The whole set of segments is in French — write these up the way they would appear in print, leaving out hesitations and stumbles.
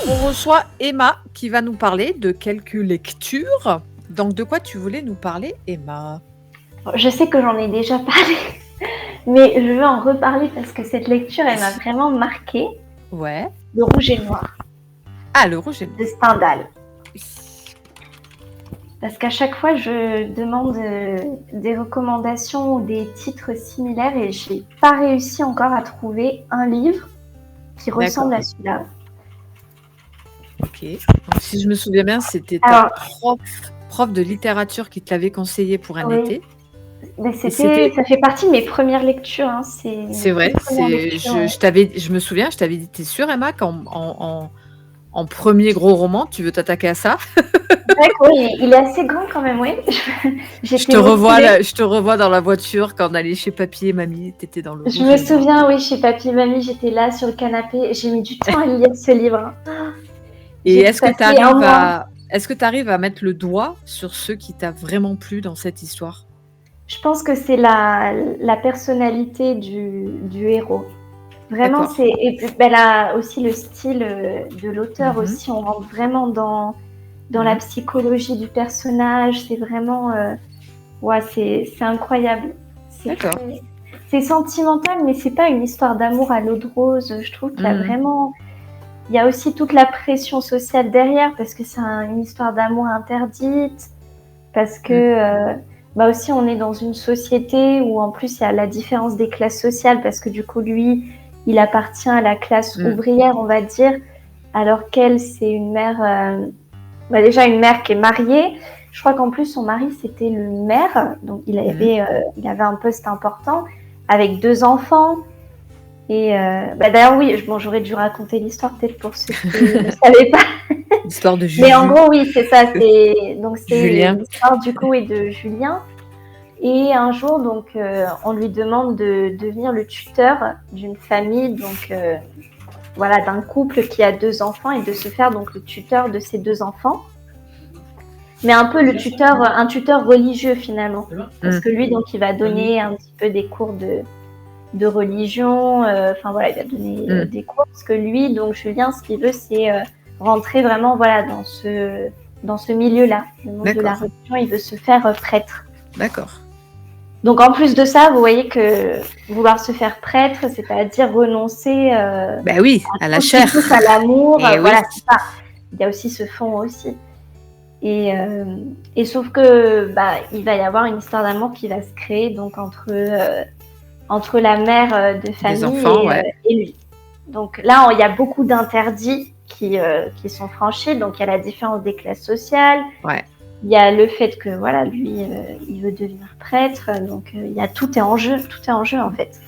On reçoit Emma qui va nous parler de quelques lectures. Donc, de quoi tu voulais nous parler, Emma? Je sais que j'en ai déjà parlé, mais je veux en reparler parce que cette lecture, elle m'a Vas-y. vraiment marquée. Ouais. Le Rouge et Noir Ah, le rouge et de noir. Stendhal. Oui. Parce qu'à chaque fois, je demande des recommandations ou des titres similaires et j'ai pas réussi encore à trouver un livre qui D'accord. ressemble à celui-là. Ok. Donc, si je me souviens bien, c'était ta Alors, prof de littérature qui te l'avait conseillé pour un oui, été. mais Et c'était, ça fait partie de mes premières lectures. Hein. C'est c'est mes vrai, toutes premières lectures. Ouais. je me souviens, je t'avais dit, t'es sûre, Emma, en premier gros roman, tu veux t'attaquer à ça? D'accord, il est assez grand quand même, oui. Je J'étais te revois, motivée. je te revois dans la voiture quand on allait chez papy et mamie, t'étais dans le Je rouge me et le noir. souviens, oui, chez Papy et Mamie, j'étais là sur le canapé. J'ai mis du temps à lire ce livre. Et J'ai dû passer un mois. est-ce que tu arrives à mettre le doigt sur ce qui t'a vraiment plu dans cette histoire? Je pense que c'est la personnalité du héros. Vraiment, D'accord. c'est et puis ben, là aussi le style de l'auteur Mmh. aussi. On rentre vraiment dans la Mmh. psychologie du personnage. C'est vraiment ouais, c'est incroyable. C'est D'accord. très c'est sentimental, mais c'est pas une histoire d'amour à l'eau de rose. Je trouve qu'il y a Mmh. vraiment il y a aussi toute la pression sociale derrière parce que c'est une histoire d'amour interdite, parce que Mmh. bah aussi on est dans une société où en plus il y a la différence des classes sociales parce que du coup lui il appartient à la classe Mmh. ouvrière on va dire, alors qu'elle c'est une mère, bah déjà une mère qui est mariée. Je crois qu'en plus son mari c'était le maire, donc Mmh. il avait un poste important avec 2 enfants. Et bah d'ailleurs, oui, bon, j'aurais dû raconter l'histoire peut-être pour ceux qui ne savaient pas. L'histoire de Mais en Juju, gros, oui, c'est ça. C'est Julien. l'histoire du coup et de Julien. Et un jour, donc, on lui demande de devenir le tuteur d'une famille, donc voilà, d'un couple qui a 2 enfants et de se faire donc le tuteur de ces 2 enfants. Mais un peu un tuteur religieux finalement, parce Mmh. que lui, donc, il va donner un petit peu des cours de religion. Enfin voilà, il va donner Mmh. des cours parce que lui, donc Julien, ce qu'il veut, c'est rentrer vraiment voilà dans ce milieu-là, le monde de la D'accord. religion. Il veut se faire prêtre. D'accord. Donc en plus de ça, vous voyez que vouloir se faire prêtre, c'est-à-dire renoncer Bah oui, à la tout ce qui chair. touche à l'amour. Eh oui. Voilà, c'est ça. Il y a aussi ce fond aussi. Et sauf que bah il va y avoir une histoire d'amour qui va se créer donc entre la mère de Des famille enfants, ouais. et lui. Donc là, il y a beaucoup d'interdits qui sont franchis. Donc il y a la différence des classes sociales. Ouais. Il y a le fait que voilà, lui, il veut devenir prêtre. Donc il y a tout est en jeu en fait.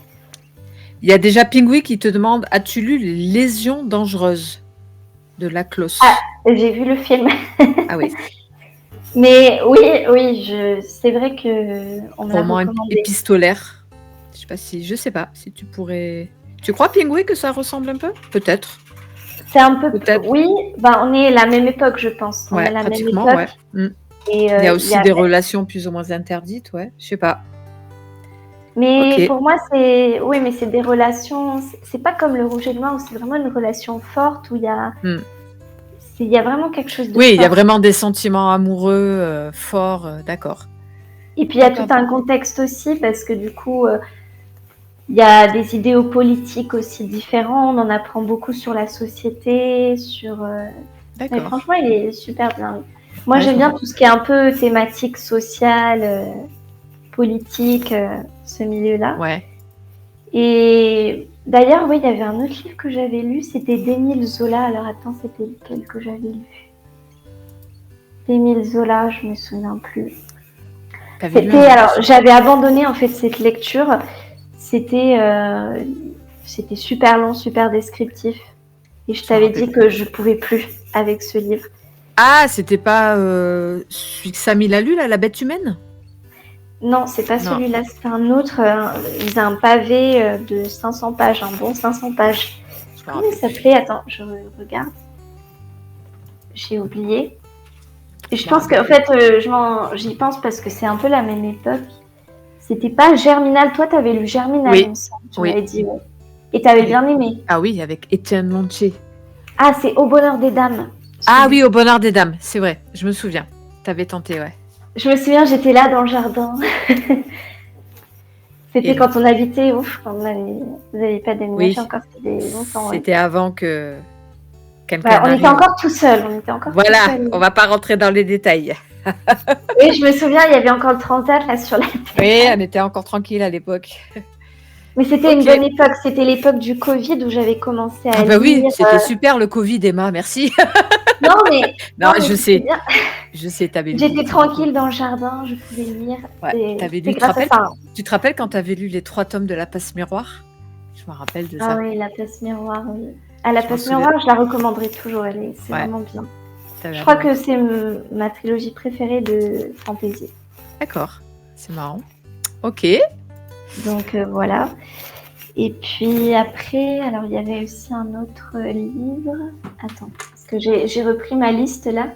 Il y a déjà Pingui qui te demande: as-tu lu Les Lésions dangereuses de Laclos? Ah, j'ai vu le film. Ah oui, Mais oui, c'est vrai que on me l'a roman recommandé. épistolaire. Je sais pas si tu pourrais. Tu crois, Pingui, que ça ressemble un peu? Peut-être. C'est un peu, Peut-être. oui, bah on est la même époque, je pense. On Ouais, est la même pratiquement, époque. ouais. Mmh. Et Il y a il y aussi a des relations plus ou moins interdites, ouais. Je sais pas. Mais OK. pour moi, oui, mais c'est des relations. C'est pas comme le rouge et le noir où c'est vraiment une relation forte où Mmh. il y a vraiment quelque chose de Oui, il y a fort. vraiment des sentiments amoureux, forts, d'accord. Et puis il y a tout D'accord, un d'accord. contexte aussi parce que du coup, il y a des idéaux politiques aussi différents. On en apprend beaucoup sur la société, sur. Mais D'accord. franchement, il est super bien. Moi, Ouais, je j'aime bien vois. tout ce qui est un peu thématique sociale, politique, ce milieu-là. Ouais. Et d'ailleurs, oui, il y avait un autre livre que j'avais lu, c'était d'Émile Zola. Alors attends, c'était lequel que j'avais lu? D'Émile Zola, je me souviens plus. T'avais lu un livre Alors, sur j'avais abandonné en fait cette lecture. C'était c'était super long, super descriptif. Et je Je me t'avais rappelle dit plus. que je pouvais plus avec ce livre. Ah, c'était pas, celui que Samy l'a lu là, La bête humaine? Non, c'est pas Non, celui-là, c'est un autre. Il faisait un pavé de 500 pages, un bon 500 pages. je me Comment il rappelle s'appelait? plus. Attends, je regarde. J'ai oublié. Et Je je m'en pense rappelle qu'en plus. fait, j'y pense parce que c'est un peu la même époque. C'était pas Germinal. Toi, t'avais lu Germinal, il Oui, me semble. Tu oui. m'avais dit, ouais. Et t'avais Avec bien aimé. Ah oui, avec Étienne Lantier. Ah, c'est Au bonheur des dames. Ah oui, Au bonheur des dames, c'est vrai, je me souviens. T'avais tenté, ouais. Je me souviens, j'étais là dans le jardin. C'était Et quand on habitait, ouf, quand vous n'avez pas déménagé oui, encore, c'était longtemps, ouais. c'était avant que quelqu'un Bah, on était n'arrive. encore tout seul, on était encore tout Voilà, seul. on va pas rentrer dans les détails. Oui, je me souviens, il y avait encore le transat là sur la Oui, terrasse. on était encore tranquille à l'époque. Mais c'était une Ok. bonne époque, c'était l'époque du Covid où j'avais commencé Ah à bah oui, lire. c'était super le Covid, Emma, merci. Non, mais, Non, non, mais c'était bien. je sais, t'avais lu des J'étais petits bouquins. tranquille dans le jardin, je pouvais lire. Ouais, Et t'avais lu, c'était grâce à ça, hein. tu te rappelles quand t'avais lu les 3 tomes de La Passe Miroir? Je me rappelle de Ah ça. oui, La Place Miroir, oui. Ah, La Je m'en Place souviens. Miroir, je la recommanderais toujours, c'est Ouais, vraiment bien. t'avais Je crois adoré. que c'est ma trilogie préférée de fantasy. D'accord, c'est marrant. Ok. Donc voilà. Et puis après, alors il y avait aussi un autre livre. Attends, parce que j'ai repris ma liste là.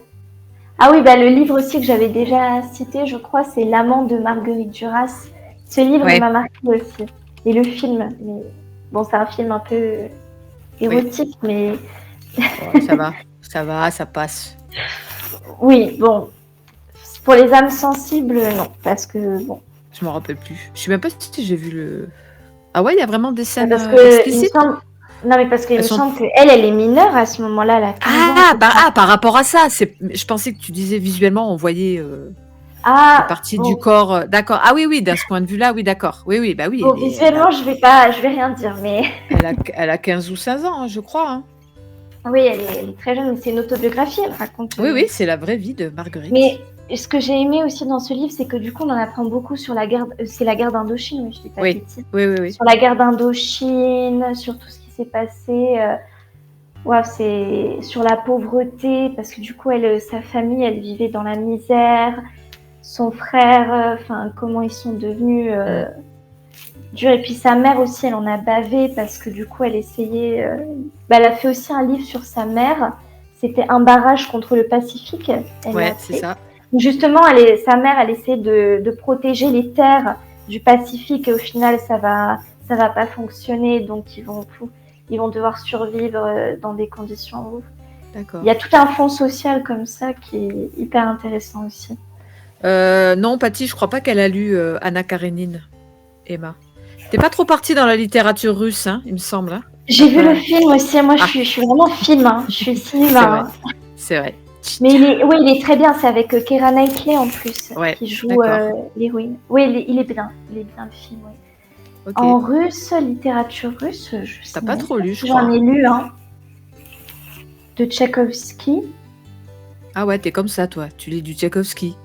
Ah oui, bah le livre aussi que j'avais déjà cité, je crois, c'est L'amant de Marguerite Duras. Ce livre, il Ouais, m'a marqué aussi. Et le film, mais bon, c'est un film un peu oui. érotique, mais Bon, ça va, ça passe. oui, bon, pour les âmes sensibles, non, parce que bon, Je me rappelle plus. Je sais même pas si j'ai vu le. Ah ouais, il y a vraiment des scènes parce que il me explicites? semble, non mais parce qu'il Elles me sont. semble que elle est mineure à ce moment-là, elle a 15 ans, je crois. Par rapport à ça, je pensais que tu disais visuellement, on voyait des Ah parties du bon, corps. D'accord. Ah oui, oui, d'un ce point de vue-là, oui, d'accord. Oui, oui, bah oui, bon, visuellement, je vais rien dire, mais elle a 15 ou 16 ans, hein, je crois. Hein. oui, elle est très jeune, mais c'est une autobiographie, elle raconte. Oui, oui, c'est la vraie vie de Mais Marguerite. ce que j'ai aimé aussi dans ce livre, c'est que du coup, on en apprend beaucoup sur la guerre. C'est la guerre d'Indochine, oui, je dis pas de Oui, bêtises. oui, oui, oui. Sur la guerre d'Indochine, sur tout ce qui s'est passé. Ouais, c'est sur la pauvreté, parce que du coup, sa famille, elle vivait dans la misère. Son frère, enfin, comment ils sont devenus Mm. durs. Et puis sa mère aussi, elle en a bavé parce que du coup, elle essayait. Elle a fait aussi un livre sur sa mère. C'était un barrage contre le Pacifique, elle l'a Ouais, c'est appelé. ça. Justement, sa mère, elle essaie de protéger les terres du Pacifique et au final, ça va pas fonctionner. Donc, ils vont devoir survivre dans des conditions ouf. D'accord. Il y a tout un fond social comme ça qui est hyper intéressant aussi. Non, Patty, je crois pas qu'elle a lu Anna Karenine, Emma. T'es pas trop partie dans la littérature russe, hein, il me semble. Hein. J'ai vu le film aussi. Moi, je suis vraiment film. Hein. Je suis cinéma. C'est vrai. Hein. C'est vrai. Mais il est très bien. C'est avec Keira Knightley en plus, Ouais, qui joue l'héroïne. Oui, il est bien. Il est bien le film. Oui. ok. En russe, littérature russe, je sais T'as pas même trop lu, je si crois. j'en ai lu un. De Tchaïkovski. Ah ouais, t'es comme ça, toi. Tu lis du Tchaïkovski.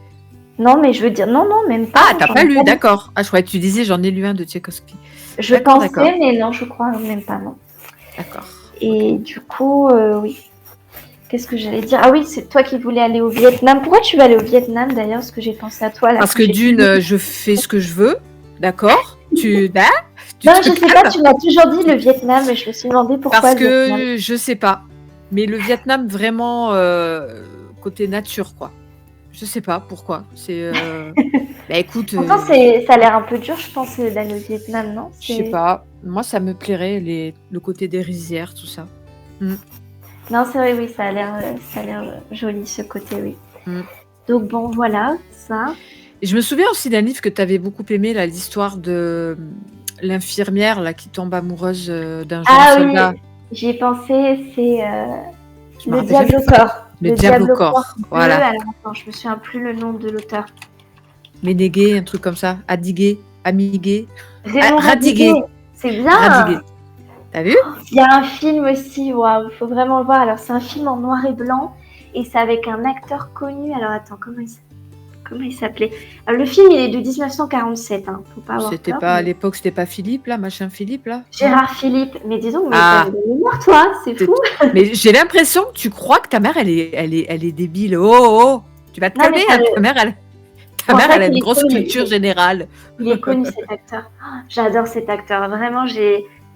Non, mais je veux dire, non, même pas. Ah, t'as pas lu, d'accord. Ah, je croyais que tu disais j'en ai lu un de Tchaïkovski. Je pensais, mais non, je crois même pas, non. D'accord. Et du coup, oui. Qu'est-ce que j'allais dire? Ah oui, c'est toi qui voulais aller au Vietnam. Pourquoi tu vas aller au Vietnam d'ailleurs? Parce que j'ai pensé à toi là. Parce que je fais ce que je veux, d'accord? Non, je sais pas, tu m'as toujours dit le Vietnam, mais je me suis demandé pourquoi. Parce le Vietnam. que je sais pas. Mais le Vietnam, vraiment, côté nature, quoi. Je sais pas pourquoi. C'est. Bah écoute. Pourtant, ça a l'air un peu dur, je pense, d'aller au Vietnam, non? Je sais pas. Moi, ça me plairait, le côté des rizières, tout ça. Mm. Non, c'est vrai, oui, ça a l'air joli ce côté, oui. Mm. Donc bon, voilà, ça. Et je me souviens aussi d'un livre que tu avais beaucoup aimé, là, l'histoire de l'infirmière là qui tombe amoureuse d'un jeune soldat. Oui, j'y ai pensé, c'est Le Diable au corps. Le Diable au corps, voilà. Alors attends, je me souviens plus le nom de l'auteur. Ménégué, un truc comme ça. Adigué, Amigué. Radigué. C'est bien. Radigué. T'as vu? Il y a un film aussi, waouh, il faut vraiment le voir. Alors c'est un film en noir et blanc et c'est avec un acteur connu. Alors attends, comment il s'appelait? Le film il est de 1947, hein. Faut pas avoir C'était peur, pas à mais... l'époque, c'était pas Philippe là, machin Philippe là. Gérard Philippe, mais disons, mais t'as de la mémoire toi, c'est fou. Mais j'ai l'impression que tu crois que ta mère elle est débile. Oh, tu vas te calmer. Hein, ta mère elle a une grosse culture générale. Il est connu cet acteur. Oh, j'adore cet acteur. Vraiment,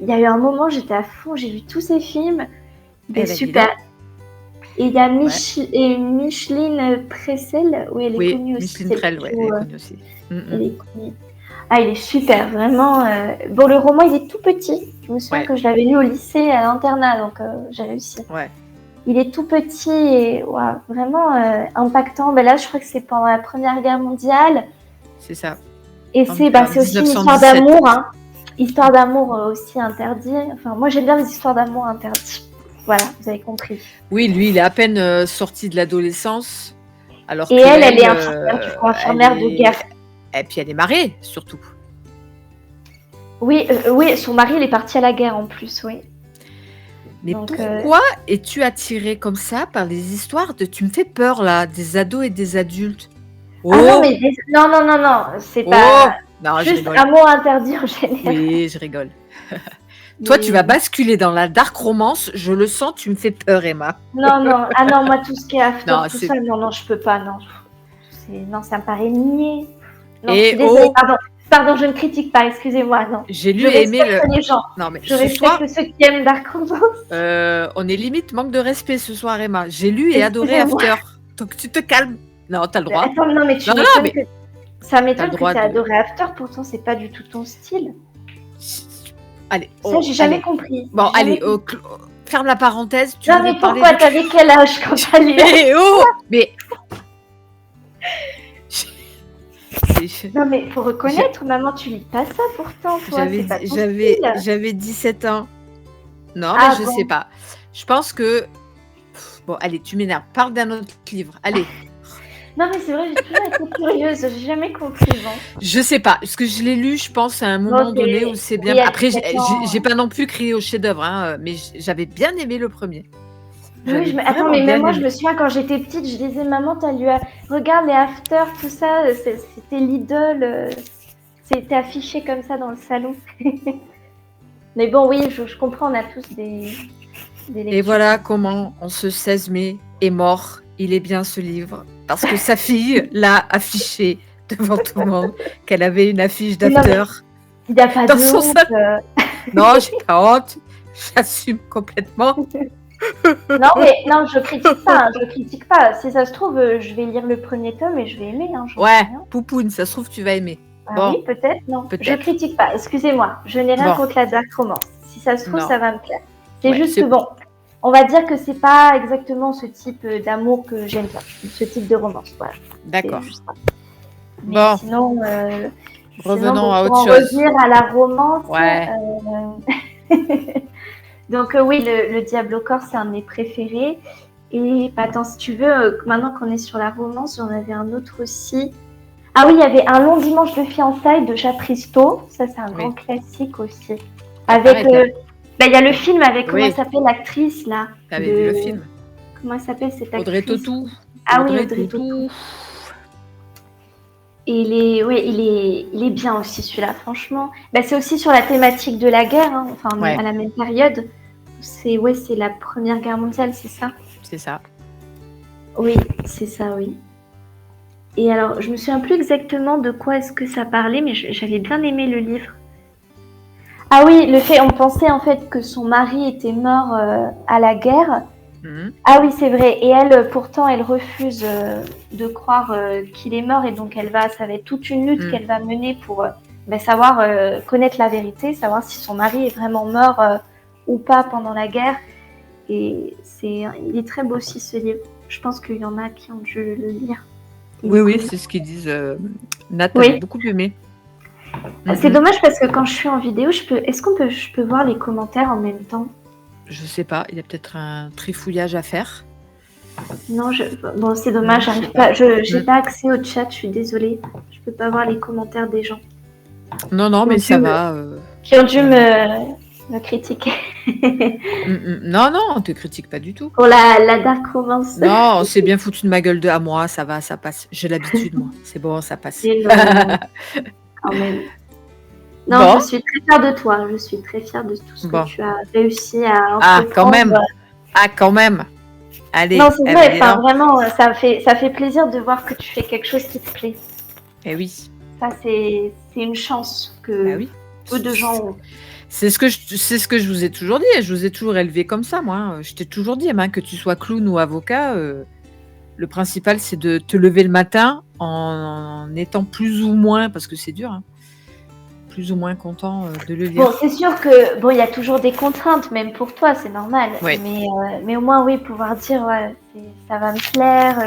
il y a eu un moment, j'étais à fond, j'ai vu tous ses films. Il est super. Et il y a Micheline Pressel, oui, elle est connue aussi. Micheline Pressel, elle est connue aussi. Elle est connue. Ah, il est super, vraiment. Bon, le roman, il est tout petit. Je me souviens que je l'avais lu au lycée, à l'internat, donc j'ai réussi. Ouais. il est tout petit et ouais, vraiment impactant. Ben là, je crois que c'est pendant la Première Guerre mondiale. C'est ça. Et c'est aussi une histoire 1917. d'amour, hein. Histoire d'amour aussi interdit. Enfin, moi, j'aime bien les histoires d'amour interdites. Voilà, vous avez compris. Oui, lui, il est à peine sorti de l'adolescence. Alors Et que elle est infirmière, du coup, infirmière de guerre. Et puis elle est mariée, surtout. Oui, oui, son mari, il est parti à la guerre en plus, oui. Mais donc, pourquoi es-tu attirée comme ça par les histoires de... Tu me fais peur, là, des ados et des adultes. Oh. Ah non, mais non, c'est pas non, juste amour interdit en général. Oui, je rigole. Toi, tu vas basculer dans la dark romance, je le sens, tu me fais peur, Emma. Non, ah non, moi, tout ce qui est after, tout ça, non, je peux pas, non. Non, ça me paraît niais. Non, je suis désolée, pardon, je ne critique pas, excusez-moi, non. J'ai lu et aimé les gens. Non, mais je respecte ceux qui aiment dark romance. On est limite manque de respect ce soir, Emma. J'ai lu et adoré After. Donc tu te calmes. Non, t'as le droit. Attends, non, mais ça m'étonne que tu aies adoré After, pourtant c'est pas du tout ton style. Allez. Ça, j'ai jamais compris. Bon, allez, ferme la parenthèse. Non, mais pourquoi t'avais quel âge quand t'as lu? Mais non, mais faut reconnaître, maman, tu lis pas ça pourtant, toi. J'avais 17 ans. Non, mais je sais pas. Je pense que... Bon, allez, tu m'énerves. Parle d'un autre livre. Allez. Non, mais c'est vrai, j'ai toujours été curieuse. J'ai jamais compris. Bon. Je sais pas. Parce que je l'ai lu, je pense, à un moment donné où c'est bien... Après, j'ai pas non plus crié au chef-d'œuvre, hein, mais j'avais bien aimé le premier. Oui, attends, mais même moi, je me souviens, quand j'étais petite, je disais, maman, t'as lu... Regarde les After, tout ça, c'était l'idole. C'était affiché comme ça dans le salon. Mais bon, oui, je comprends, on a tous des lectures. Et voilà comment, en ce 16 mai, est mort Il est bien ce livre. Parce que sa fille l'a affiché devant tout le monde, qu'elle avait une affiche d'After. Il n'y a pas de honte. Non, j'ai pas honte. J'assume complètement. Non, je critique pas. Si ça se trouve, je vais lire le premier tome et je vais aimer. Hein, ouais, poupoune, ça se trouve, tu vas aimer. Bon. Oui, peut-être, non. Je critique pas, excusez-moi. Je n'ai rien contre la dark romance. Si ça se trouve, ça va me plaire. C'est juste que bon, on va dire que c'est pas exactement ce type d'amour que j'aime bien, ce type de romance. Voilà. D'accord. Mais bon. Sinon, revenons à autre chose. Revenir à la romance. Ouais. Donc oui, le Diable au corps, c'est un de mes préférés. Et attends, si tu veux, maintenant qu'on est sur la romance, j'en avais un autre aussi. Ah oui, il y avait Un long dimanche de fiançailles de Jacques Risto. Ça, c'est un grand classique aussi. Avec, il y a le film avec, comment elle s'appelle, l'actrice, là. T'avais vu le film? Comment elle s'appelle, cette actrice? Audrey Tautou. Ah oui, Audrey Tautou. Et il est bien aussi, celui-là, franchement. C'est aussi sur la thématique de la guerre, hein, enfin, à la même période. C'est la Première Guerre mondiale, c'est ça? C'est ça. Oui, c'est ça, oui. Et alors, je me souviens plus exactement de quoi est-ce que ça parlait, mais j'avais bien aimé le livre. Ah oui, on pensait en fait que son mari était mort à la guerre. Ah oui, c'est vrai. Et elle, pourtant, elle refuse de croire qu'il est mort, et donc ça va être toute une lutte qu'elle va mener pour savoir connaître la vérité, savoir si son mari est vraiment mort ou pas pendant la guerre. Et il est très beau aussi, ce livre. Je pense qu'il y en a qui ont dû le lire. Oui, c'est ce qu'ils disent. Nat a beaucoup aimé. C'est dommage parce que quand je suis en vidéo, est-ce que je peux voir les commentaires en même temps? Je sais pas, il y a peut-être un trifouillage à faire. Non, bon, c'est dommage, j'arrive pas. J'ai pas accès au chat, je suis désolée. Je peux pas voir les commentaires des gens. Non, mais ça va. Qui ont dû me critiquer. Non, on te critique pas du tout. Pour la dark romance. Non, c'est bien foutu de ma gueule à moi, ça va, ça passe. J'ai l'habitude, moi. C'est bon, ça passe. Quand même. Non, je suis très fière de toi. Je suis très fière de tout ce que tu as réussi à entreprendre. Quand même. Allez. Non, c'est vrai. Vraiment, ça fait plaisir de voir que tu fais quelque chose qui te plaît. Eh oui. Ça, c'est une chance que peu de gens ont. C'est ce que je vous ai toujours dit. Je vous ai toujours élevé comme ça, moi. Je t'ai toujours dit, que tu sois clown ou avocat, le principal, c'est de te lever le matin en étant plus ou moins, parce que c'est dur, plus ou moins content de le Bon, lire. c'est sûr que bon, il y a toujours des contraintes, même pour toi, c'est normal. Ouais. Mais au moins, oui, pouvoir dire, ouais, ça va me plaire,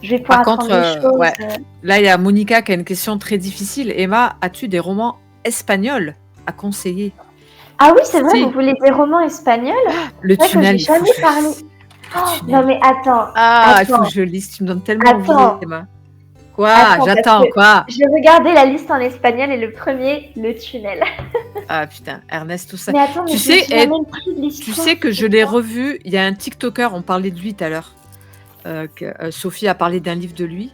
je vais pouvoir Par apprendre contre, des choses. ouais. Là, il y a Monica qui a une question très difficile. Emma, as-tu des romans espagnols à conseiller? Ah oui, c'est vrai, Si. vous voulez des romans espagnols? Le C'est vrai que tunnel, j'ai il faut jamais que je le parlé. lise. Le Oh, tunnel. non mais attends, Ah, il faut que attends, je le lise. Tu me donnes tellement envie, attends, Emma. Quoi? attends, parce J'attends, que quoi? j'ai regardé la liste en espagnol et le premier, le tunnel. Ah putain, Ernest, tout ça. Mais attends, mais Tu je me sais, souviens même plus de tu l'histoire. sais que je C'était l'ai quoi? revu. Il y a un TikToker, on parlait de lui tout à l'heure. Sophie a parlé d'un livre de lui.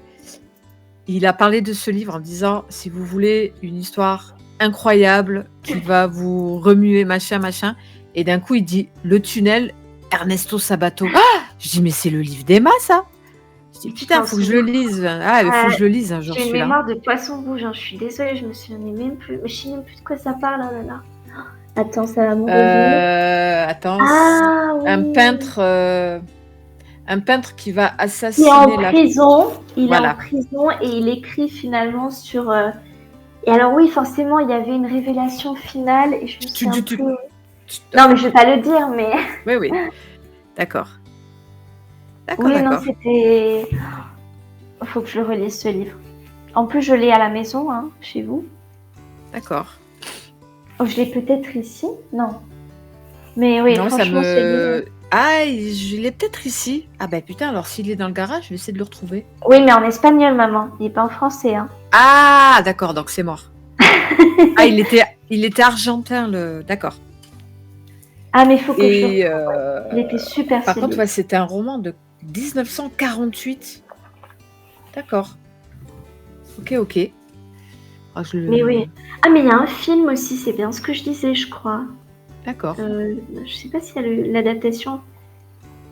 Il a parlé de ce livre en disant, si vous voulez une histoire incroyable qui va vous remuer, machin, machin. Et d'un coup, il dit, le tunnel, Ernesto Sabato. Ah, je dis, mais c'est le livre d'Emma, ça. Je dis, putain, Putain, faut que je le lise. Ah, il faut que je le lise un jour, j'ai une celui-là. mémoire de poisson rouge, hein. Je suis désolée, je me souviens même plus. Mais je sais même plus de quoi ça parle, oh là là. Attends, ça va me revenir. Attends, Ah un oui. peintre qui va Il est en assassiner la... prison. Il est en Voilà. prison et il écrit finalement sur. Et alors oui, forcément, il y avait une révélation finale et je me souviens plus. Non, mais je vais pas le dire, mais. Oui, oui. D'accord. D'accord, Oui, non, d'accord. c'était. Faut que je le relise ce livre. En plus, je l'ai à la maison, hein, chez vous. D'accord. Oh, je l'ai peut-être ici. Non. Mais oui, Non, ça franchement, ce livre. me... Ah, je l'ai peut-être ici. Ah ben putain, alors s'il est dans le garage, je vais essayer de le retrouver. Oui, mais en espagnol, maman. Il n'est pas en français, hein. Ah, d'accord, donc c'est mort. Ah, il était argentin, le... D'accord. Ah, mais il faut que je le Et retrouve. Il était super, par ce contre, livre. ouais, c'était un roman de 1948. D'accord. Ok. Ah, Mais oui. Ah, mais il y a un film aussi, c'est bien ce que je disais, je crois. D'accord. Je sais pas s'il y a l'adaptation.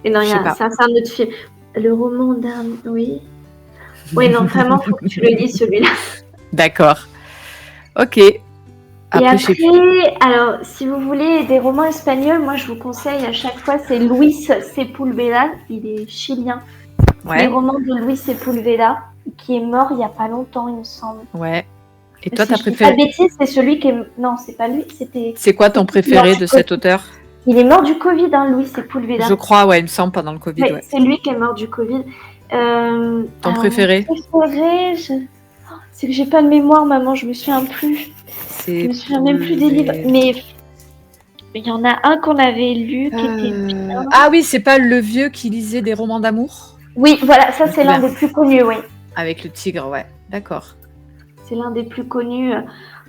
Et non, Je sais pas. c'est un autre film. Le roman d'un... Oui. Oui, non, vraiment, faut que tu le lises, celui-là. D'accord. Ok. Et Après, je sais plus. après, alors, si vous voulez des romans espagnols, moi, je vous conseille à chaque fois, c'est Luis Sepúlveda. Il est chilien. Les Ouais. romans de Luis Sepúlveda, qui est mort il y a pas longtemps, il me semble. Ouais. Et toi, Si t'as je dis pas de préféré... bêtises, c'est celui qui est... Non, c'est pas lui, c'était... C'est quoi ton préféré de cet auteur? Il est mort du Covid, hein, Luis Sepúlveda. Je crois, ouais, il me semble, pendant le Covid, Ouais, ouais. c'est lui qui est mort du Covid. Ton préféré? Mon préféré, c'est que j'ai pas de mémoire, maman, je me souviens plus. Je me souviens même plus des livres. Mais il y en a un qu'on avait lu qui était bien. Ah oui, c'est pas le vieux qui lisait des romans d'amour? Oui, voilà, ça Je me c'est l'un souviens. des plus connus, oui. Avec le tigre, ouais. D'accord. C'est l'un des plus connus.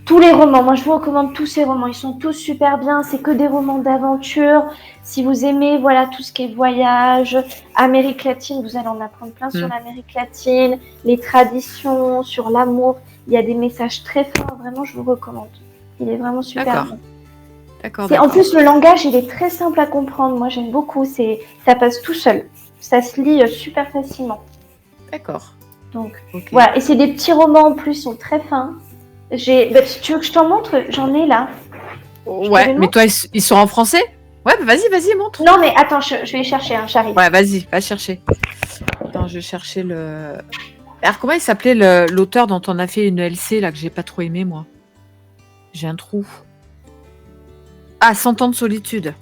Tous les romans, moi je vous recommande tous ces romans, ils sont tous super bien, c'est que des romans d'aventure. Si vous aimez voilà tout ce qui est voyage, Amérique latine, vous allez en apprendre plein sur l'Amérique latine, les traditions, sur l'amour. Il y a des messages très forts, vraiment je vous recommande. Il est vraiment super D'accord. bien. D'accord. En plus le langage il est très simple à comprendre, moi j'aime beaucoup, ça passe tout seul. Ça se lit super facilement. D'accord. Donc Ok. voilà, et c'est des petits romans en plus, ils sont très fins. Si tu veux que je t'en montre, j'en ai là. Ouais, mais toi, ils sont en français? Ouais, bah vas-y, montre. Non, mais attends, je vais chercher, hein, j'arrive. Ouais, vas-y, va chercher. Attends, je vais chercher le... Alors, comment il s'appelait l'auteur dont on a fait une LC, là, que j'ai pas trop aimé, moi? J'ai un trou. Ah, 100 ans de solitude.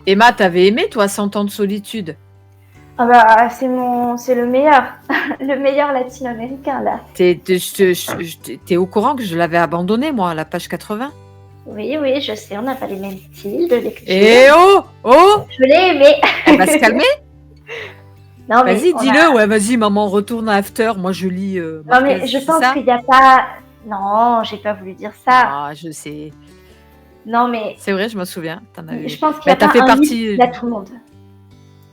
Et Emma, t'avais aimé, toi, 100 ans de solitude? Ah bah, c'est le meilleur. Le meilleur latino-américain, là. T'es au courant que je l'avais abandonné, moi, à la page 80? Oui, je sais, on n'a pas les mêmes styles de lecture. Eh oh! Je l'ai aimé. Elle va se calmer? Non, mais vas-y, dis-le. Ouais, vas-y, maman, retourne à After. Moi, je lis. Non, mais je pense qu'il n'y a pas... Non, j'ai pas voulu dire ça. Ah, je sais. Non, mais... C'est vrai, je me souviens. Je pense qu'il n'y a pas un livre à tout le monde.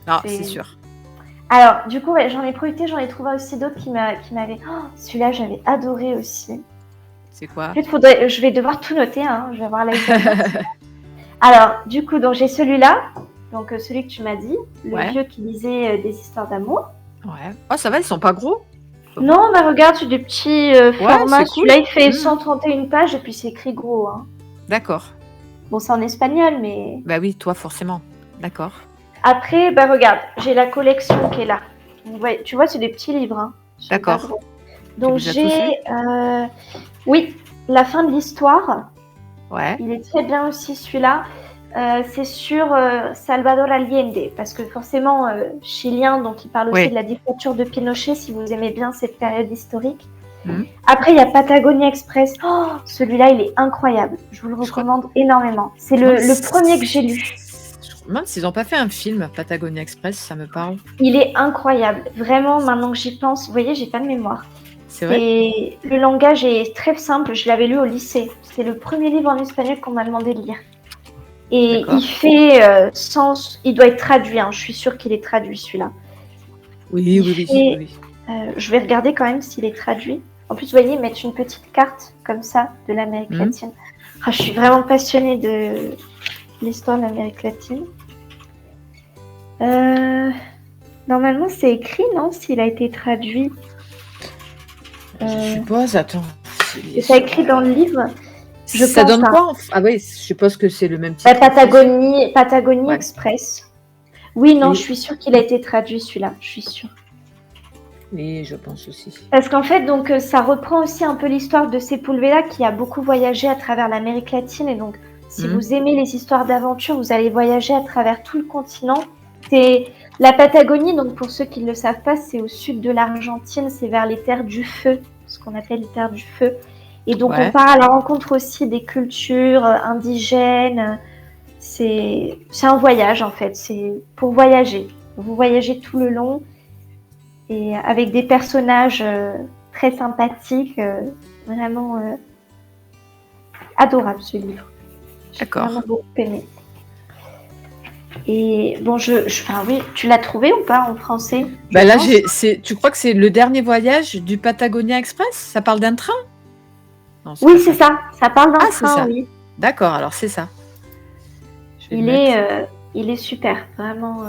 Non, c'est sûr. Alors, du coup, ouais, j'en ai profité, j'en ai trouvé aussi d'autres qui m'avaient... Oh, celui-là, j'avais adoré aussi. C'est quoi? En fait, je vais devoir tout noter, hein. Je vais avoir la Alors, du coup, donc j'ai celui-là, donc celui que tu m'as dit, le vieux qui lisait des histoires d'amour. Ouais. Oh, ça va, ils sont pas gros? Non, bah regarde, c'est des petits formats. Celui-là, il fait 131 pages et puis c'est écrit gros. Hein. D'accord. Bon, c'est en espagnol, mais... Bah oui, toi, forcément. D'accord. Après, bah regarde, j'ai la collection qui est là. Ouais, tu vois, c'est des petits livres. Hein. D'accord. Donc les as tous lus? Oui, la fin de l'histoire. Ouais. Il est très bien aussi celui-là. C'est sur Salvador Allende, parce que forcément chilien, donc il parle aussi de la dictature de Pinochet, si vous aimez bien cette période historique. Après, il y a Patagonia Express. Oh, celui-là, il est incroyable. Je vous le recommande énormément. C'est le premier que j'ai lu. Je me demande s'ils n'ont pas fait un film, Patagonia Express, ça me parle. Il est incroyable. Vraiment, maintenant que j'y pense, vous voyez, j'ai pas de mémoire. C'est vrai? Le langage est très simple. Je l'avais lu au lycée. C'est le premier livre en espagnol qu'on m'a demandé de lire. Et il fait il doit être traduit. Hein. Je suis sûre qu'il est traduit celui-là. Oui. Je vais regarder quand même s'il est traduit. En plus, vous voyez, ils mettent une petite carte comme ça de l'Amérique latine. Ah, je suis vraiment passionnée de l'histoire de l'Amérique latine. Normalement, c'est écrit, non? S'il a été traduit. Je suppose, attends. C'est écrit dans le livre. Ça donne quoi? Ah oui, je suppose que c'est le même titre. Patagonie Express. Oui, non, je suis sûre qu'il a été traduit celui-là. Je suis sûre. Oui, je pense aussi. Parce qu'en fait, donc, ça reprend aussi un peu l'histoire de Sepúlveda qui a beaucoup voyagé à travers l'Amérique latine. Et donc, si vous aimez les histoires d'aventure, vous allez voyager à travers tout le continent. C'est la Patagonie, donc pour ceux qui ne le savent pas, c'est au sud de l'Argentine, c'est vers les terres du feu, ce qu'on appelle les terres du feu. Et donc, on part à la rencontre aussi des cultures indigènes. C'est un voyage, en fait. C'est pour voyager. Vous voyagez tout le long. Et avec des personnages très sympathiques, vraiment adorable ce livre. D'accord. J'ai vraiment beaucoup aimé. Et bon, oui, tu l'as trouvé ou pas en français? Là, tu crois que c'est le dernier voyage du Patagonia Express? Ça parle d'un train? Non, oui, c'est ça. Ça parle d'un train, oui. D'accord, alors c'est ça. Il est super, vraiment.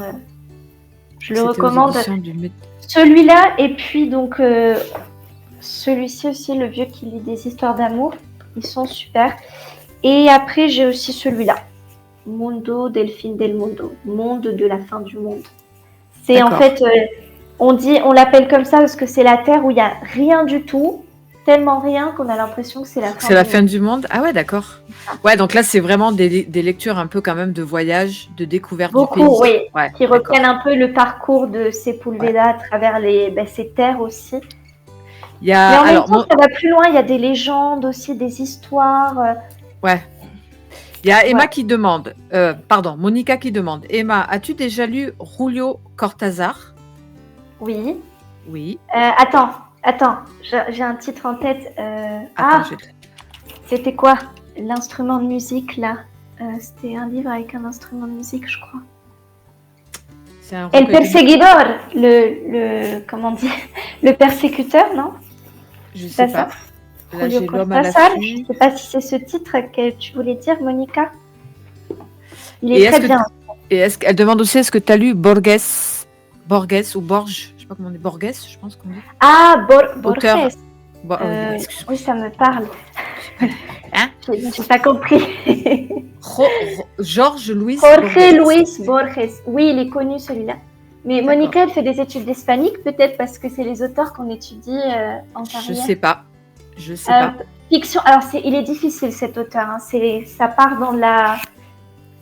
Je le recommande. Celui-là, et puis donc celui-ci aussi, le vieux qui lit des histoires d'amour, ils sont super. Et après, j'ai aussi celui-là, Mundo del fin del mundo, monde de la fin du monde. C'est en fait, on l'appelle comme ça parce que c'est la terre où il n'y a rien du tout, tellement rien qu'on a l'impression que c'est la fin du monde. C'est la fin du monde? Ah ouais, d'accord. Ouais, donc là, c'est vraiment des lectures un peu quand même de voyage, de découverte du pays. Oui, qui reprennent un peu le parcours de Sepúlveda à travers ces terres aussi. Mais en même temps, ça va plus loin, il y a des légendes aussi, des histoires. Ouais. Il y a Emma qui demande, Monica qui demande, Emma, as-tu déjà lu Julio Cortázar? Oui. Oui. Attends, j'ai un titre en tête. C'était quoi? L'instrument de musique, là. C'était un livre avec un instrument de musique, je crois. El Perseguidor, comment dire, le persécuteur, non? Je sais pas. Là, j'ai l'homme à l'affût. Je ne sais pas si c'est ce titre que tu voulais dire, Monica. Il est très bien. Et elle demande aussi, est-ce que tu as lu Borges ou Borges? Je ne sais pas comment on dit. Borges, je pense qu'on dit. Ah, Borges. Oui, ça me parle. Hein? J'ai pas compris. Jorge Luis Borges. Oui, il est connu celui-là. Mais Monica, elle fait des études d'hispanique, peut-être parce que c'est les auteurs qu'on étudie en carrière. Je sais pas. Fiction. Alors, il est difficile cet auteur. Hein. Ça part dans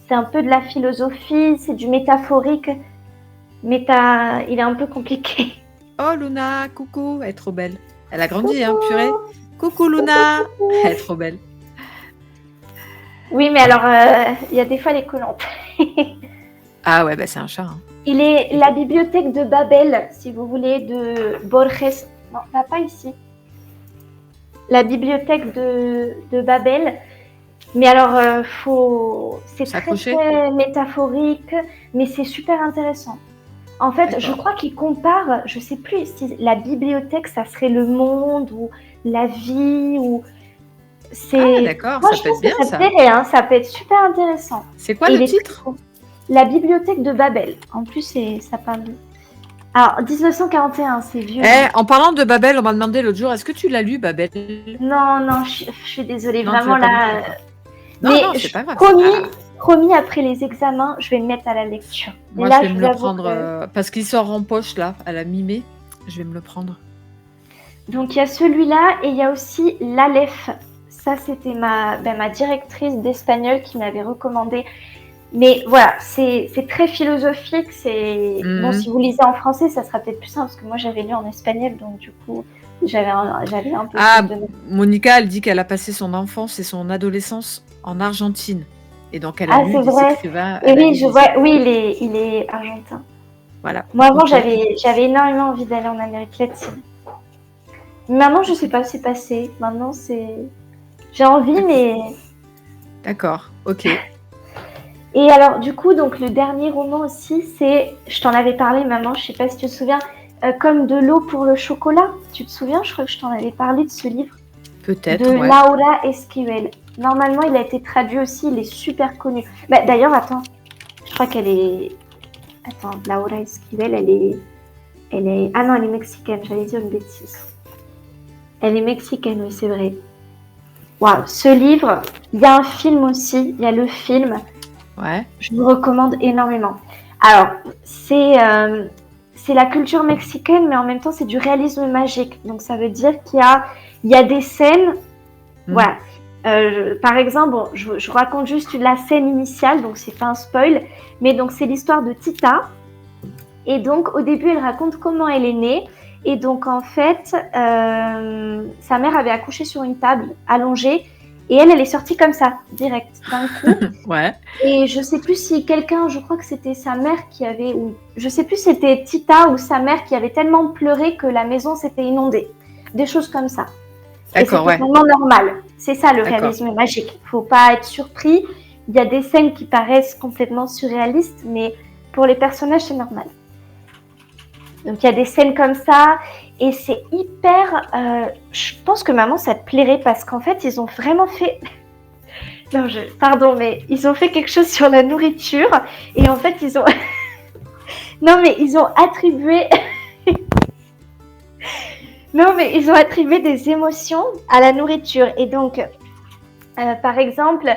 c'est un peu de la philosophie, c'est du métaphorique. Il est un peu compliqué. Oh Luna, coucou, elle est trop belle. Elle a grandi, hein, purée. Coucou Luna, elle est trop belle. Oui, mais alors, il y a des fois les collantes. Ah ouais, c'est un chat. Hein. Il est la bibliothèque de Babel, si vous voulez, de Borges. Non, pas ici. La bibliothèque de Babel. Mais alors, c'est très métaphorique, mais c'est super intéressant. En fait, je crois qu'il compare, je ne sais plus si la bibliothèque, ça serait le monde ou la vie ou... Ah d'accord, moi, ça peut être bien ça. Plairait, hein, ça peut être super intéressant. C'est quoi le titre? La bibliothèque de Babel. En plus, ça parle... Alors, 1941, c'est vieux. En parlant de Babel, on m'a demandé l'autre jour, est-ce que tu l'as lu, Babel? Non, je suis désolée, non, vraiment là... Non, c'est pas grave. Promis, après les examens, je vais me mettre à la lecture. Moi, je vais me le prendre, parce qu'il sort en poche, là, à la mi-mai. Je vais me le prendre. Donc il y a celui-là et il y a aussi l'Aleph. Ça, c'était ma directrice d'espagnol qui m'avait recommandé. Mais voilà, c'est très philosophique. Bon, si vous lisez en français, ça sera peut-être plus simple parce que moi j'avais lu en espagnol, donc du coup j'avais un peu Ah, plus de. Monica, elle dit qu'elle a passé son enfance et son adolescence en Argentine. Et donc, elle a Ah, lu c'est des vrai. écrivains. Et Elle a oui, lu je des... vois. Oui, il est argentin. Voilà. Moi avant, Ok. j'avais énormément envie d'aller en Amérique latine. Maintenant, je sais pas, c'est passé. Maintenant, j'ai envie, mais. D'accord. Ok. Et alors, du coup, donc le dernier roman aussi, je t'en avais parlé, maman, je sais pas si tu te souviens, Comme de l'eau pour le chocolat. Tu te souviens? Je crois que je t'en avais parlé de ce livre de Peut-être, ouais. Laura Esquivel. Normalement, il a été traduit aussi, il est super connu. Bah, d'ailleurs, attends, je crois qu'elle est. Attends, Laura Esquivel, elle est. Ah non, elle est mexicaine, j'allais dire une bêtise. Elle est mexicaine, oui, c'est vrai. Waouh, ce livre, il y a un film aussi, il y a le film. Ouais. Je vous recommande énormément. Alors, c'est la culture mexicaine, mais en même temps, c'est du réalisme magique. Donc, ça veut dire il y a des scènes. Voilà. Par exemple, bon, je raconte juste la scène initiale, donc c'est pas un spoil, mais donc c'est l'histoire de Tita. Et donc, au début, elle raconte comment elle est née. Et donc, en fait, sa mère avait accouché sur une table allongée. Et elle est sortie comme ça, direct, d'un coup. Ouais. Et je sais plus si quelqu'un, je crois que c'était sa mère qui avait, ou je sais plus si c'était Tita ou sa mère qui avait tellement pleuré que la maison s'était inondée. Des choses comme ça. Et c'est D'accord, ouais. totalement normal. C'est ça le D'accord. réalisme magique. Faut pas être surpris. Il y a des scènes qui paraissent complètement surréalistes, mais pour les personnages, c'est normal. Donc il y a des scènes comme ça et c'est hyper. Je pense que maman, ça te plairait parce qu'en fait, ils ont vraiment fait. Non, pardon, mais ils ont fait quelque chose sur la nourriture et en fait, ils ont. Non, mais ils ont attribué. Non, mais ils ont attribué des émotions à la nourriture. Et donc, par exemple,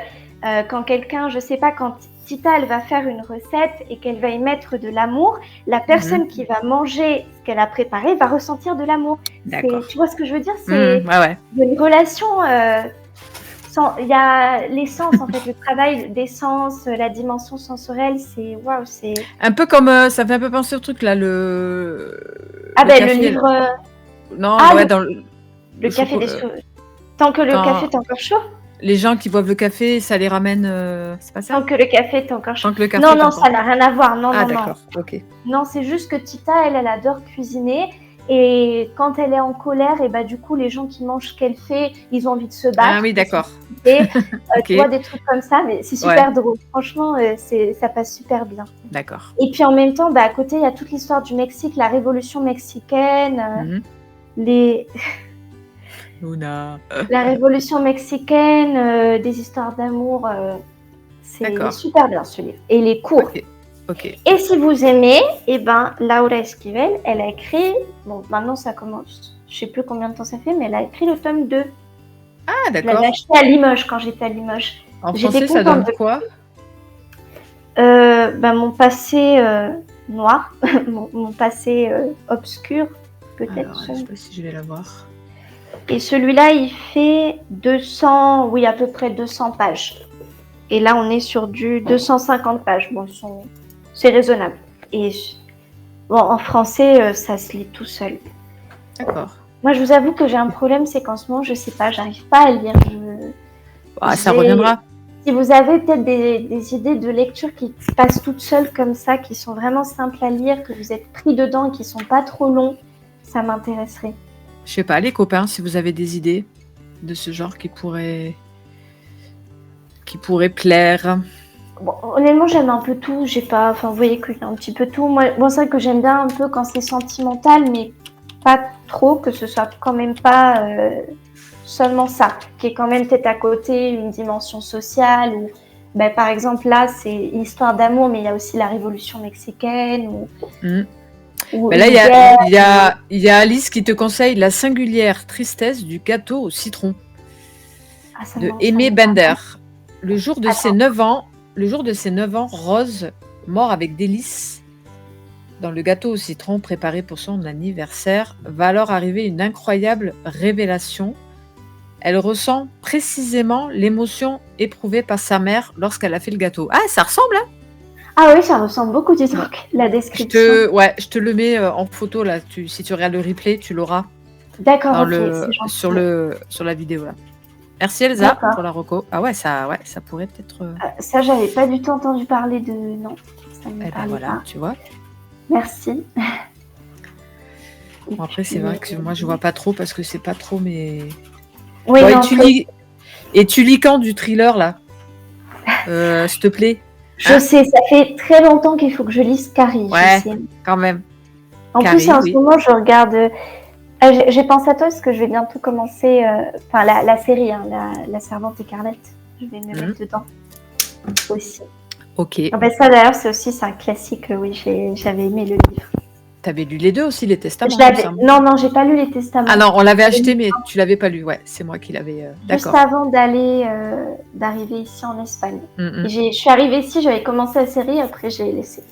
quand quelqu'un, je sais pas, quand Tita, elle va faire une recette et qu'elle va y mettre de l'amour, la personne qui va manger ce qu'elle a préparé va ressentir de l'amour. D'accord. Tu vois ce que je veux dire? Ouais, ouais. Il y a une relation. Il y a les sens, en fait, le travail des sens, la dimension sensorielle, c'est waouh, c'est. Un peu comme ça fait un peu penser au truc là, le. Ah le ben café, le livre. là. Non, Ah, ouais, dans le café des chocolat. Tant que le Quand café est encore chaud. les gens qui boivent le café, ça les ramène. C'est pas ça? Tant que le café est encore chaud. Tant que le café Non, est non, encore. ça n'a rien à voir. Non, Ah, non, non. d'accord. Ok. Non, c'est juste que Tita, elle adore cuisiner. Et quand elle est en colère, et bah, du coup, les gens qui mangent ce qu'elle fait, ils ont envie de se battre. Ah oui, d'accord. Tu vois, des trucs comme ça, mais c'est super drôle. Franchement, ça passe super bien. D'accord. Et puis en même temps, à côté, il y a toute l'histoire du Mexique, la révolution mexicaine, Luna. la révolution mexicaine, des histoires d'amour. C'est super bien ce livre. Et il est court. Ok. Et si vous aimez, Laura Esquivel, elle a écrit, bon, maintenant ça commence, je sais plus combien de temps ça fait, mais elle a écrit le tome 2. Ah, d'accord. Je l'avais acheté à Limoges quand j'étais à Limoges. En français, ça donne quoi? Mon passé noir, mon passé obscur, peut-être. Alors, je sais pas si je vais la voir. Et celui-là, il fait 200, oui, à peu près 200 pages. Et là, on est sur du 250 pages. Bon, c'est raisonnable. Et bon, en français, ça se lit tout seul. D'accord. Moi, je vous avoue que j'ai un problème, c'est qu'en ce moment, je sais pas, j'arrive pas à lire. Ça reviendra. Si vous avez peut-être des idées de lecture qui passent toutes seules comme ça, qui sont vraiment simples à lire, que vous êtes pris dedans et qui sont pas trop longs, ça m'intéresserait. Je sais pas, les copains, si vous avez des idées de ce genre qui pourraient plaire. Bon, honnêtement, j'aime un peu tout. Vous voyez qu'il y a un petit peu tout. Moi, c'est vrai que j'aime bien un peu quand c'est sentimental, mais pas trop, que ce soit quand même pas seulement ça, qui est quand même peut-être à côté une dimension sociale. Ou, par exemple, là, c'est une histoire d'amour, mais il y a aussi la révolution mexicaine. Là, il y a Alice qui te conseille La singulière tristesse du gâteau au citron de Aimé Bender. Le jour de ses 9 ans, Rose, mort avec délices dans le gâteau au citron préparé pour son anniversaire, va alors arriver une incroyable révélation. Elle ressent précisément l'émotion éprouvée par sa mère lorsqu'elle a fait le gâteau. Ah, ça ressemble, hein? Ah oui, ça ressemble beaucoup, dis donc, la description. Je te le mets en photo, là. Si tu regardes le replay, tu l'auras D'accord, ok, c'est sur la vidéo, là. Merci Elsa D'accord. pour la reco. Ah ouais, ça pourrait peut-être... Ça, j'avais pas du tout entendu parler de... Non, ça me Eh ben parlait voilà, pas. tu vois. Merci. Bon, après, c'est vrai que moi, je vois pas trop parce que c'est pas trop mes... Oui, Bon, non, et tu lis quand du thriller, là s'il te plaît? je sais, ça fait très longtemps qu'il faut que je lise Carrie. Ouais, je sais. quand même. En Carrie, plus, en oui. ce moment, je regarde... j'ai pensé à toi parce que je vais bientôt commencer la série, hein, la Servante écarlate. Je vais me mettre dedans aussi. Ok. Ah ben ça, d'ailleurs, c'est un classique. Oui, j'avais aimé le livre. T'avais lu les deux aussi, les testaments, Non, j'ai pas lu les testaments. Ah non, on l'avait acheté, mais tu l'avais pas lu. Ouais, c'est moi qui l'avais. Juste D'accord. avant d'arriver ici en Espagne. Et je suis arrivée ici, j'avais commencé la série, après j'ai laissé.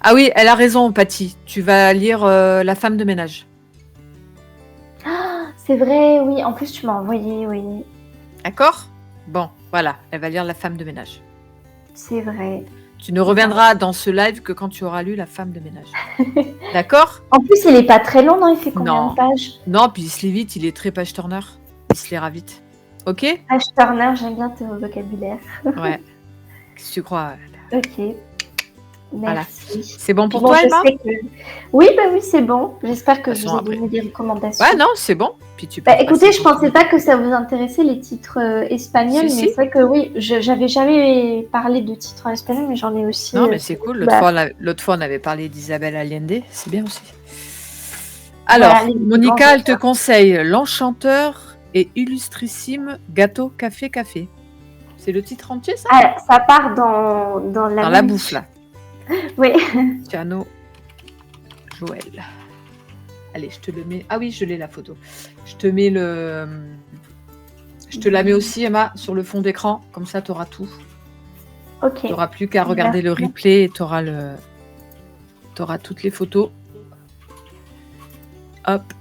Ah oui, elle a raison, Patty. Tu vas lire La femme de ménage. Ah, c'est vrai, oui. En plus, tu m'as envoyé, oui. D'accord? Bon, voilà, elle va lire La femme de ménage. C'est vrai. Tu ne reviendras dans ce live que quand tu auras lu La femme de ménage. D'accord? En plus, il est pas très long, non? Il fait combien de pages? Non, puis il se lit vite, il est très page turner. Il se lira vite. Ok? Page turner, j'aime bien ton vocabulaire. Ouais. Qu'est-ce que tu crois? Ok. Merci. Voilà. C'est bon pour toi, Emma? Oui, c'est bon. J'espère que je vous ai donné des recommandations. Ouais, non, c'est bon. Puis tu écoutez, je pensais pas que ça vous intéressait les titres espagnols, mais c'est vrai que oui, j'avais jamais parlé de titres en espagnol, mais j'en ai aussi. Non, mais c'est cool. L'autre fois, on avait parlé d'Isabelle Allende. C'est bien aussi. Alors, Monica, elle te conseille L'Enchanteur et illustrissime Gâteau Café Café. C'est le titre entier, ça? Ah, ça part dans la bouffe, là. Oui. Tiano Joël. Allez, je te le mets. Ah oui, je l'ai la photo. Je te mets Je te la mets aussi, Emma, sur le fond d'écran. Comme ça, tu auras tout. Ok. Tu n'auras plus qu'à regarder le replay et tu auras toutes les photos. Hop. De toute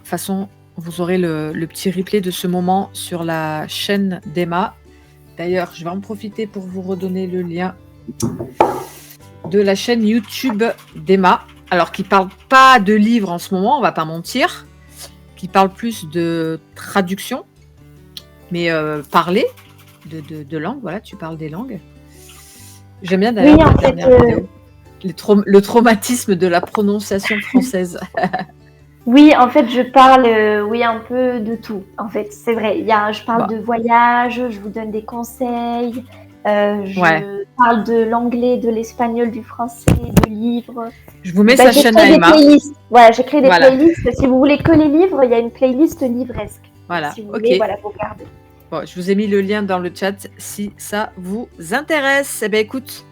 façon, vous aurez le petit replay de ce moment sur la chaîne d'Emma. D'ailleurs, je vais en profiter pour vous redonner le lien de la chaîne YouTube d'Emma. Alors, qui ne parle pas de livres en ce moment, on ne va pas mentir. Qui parle plus de traduction. Mais parler de langue, voilà, tu parles des langues. J'aime bien d'ailleurs la dernière vidéo. Le traumatisme de la prononciation française. Oui, en fait, je parle un peu de tout. En fait, c'est vrai. Je parle de voyage, je vous donne des conseils. Je parle de l'anglais, de l'espagnol, du français, de livres. Je vous mets sa chaîne à Emma. Voilà, j'ai créé des playlists. Si vous voulez que les livres, il y a une playlist livresque. Voilà, si vous voulez, vous regardez. Bon, je vous ai mis le lien dans le chat si ça vous intéresse. Eh bien, écoute,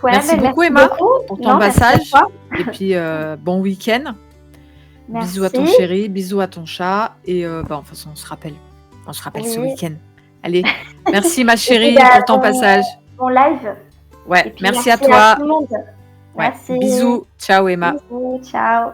merci beaucoup, Emma, pour ton passage. Et puis, bon week-end. Merci. Bisous à ton chéri, bisous à ton chat. Et de toute façon, on se rappelle. Ce week-end. Allez, merci ma chérie pour ton passage. Bon live. Ouais, merci à toi. Tout le monde. Merci. Bisous. Ciao, Emma. Bisous, ciao.